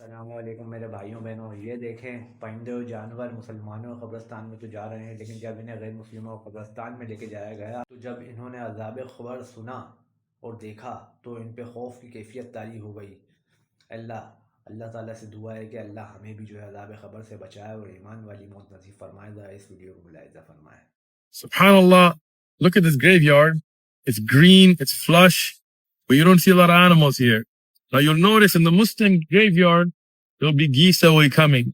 अस्सलामुअलैकुम मेरे भाइयों बहनों, ये देखें परिंदे और जानवर मुसलमानों के कब्रिस्तान में तो जा रहे हैं, लेकिन जब इन्हें गैर मुस्लिमों के कब्रिस्तान में लेके जाया गया तो जब इन्होंने अज़ाब ख़बर सुना और देखा तो इन पे खौफ की कैफियत तारी हो गई। अल्लाह अल्लाह ताला से दुआ है कि अल्लाह हमें भी जो है अज़ाब ख़बर से बचाए और ईमान वाली मौत नसीब फरमाए। ज़रा इस वीडियो को मुलाहिज़ा फरमाएं। Subhanallah, look at this graveyard. It's green, it's flush, but you don't see a lot of animals here. Now you'll notice in the Muslim graveyard, there'll be geese that will be coming.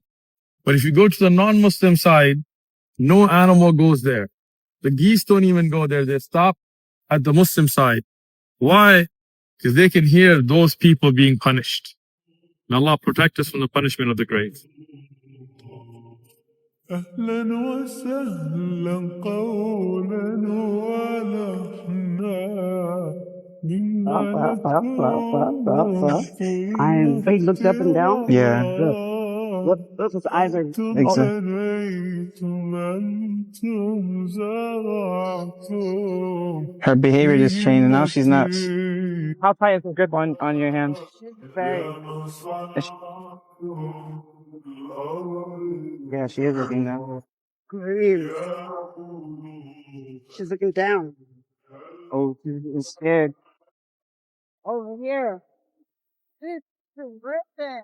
But if you go to the non-Muslim side, no animal goes there. The geese don't even go there. They stop at the Muslim side. Why? Because they can hear those people being punished. May Allah protect us from the punishment of the grave. أهلا وسهلا قولا ولحنا مما لكم He looks up and down. Yeah, Look, his eyes are. her behavior just changed. Now she's nuts. How tight is the grip on your hand? Very. Yeah, she is looking down. Green. She's looking down. Oh, she's scared. Over here. This is terrific.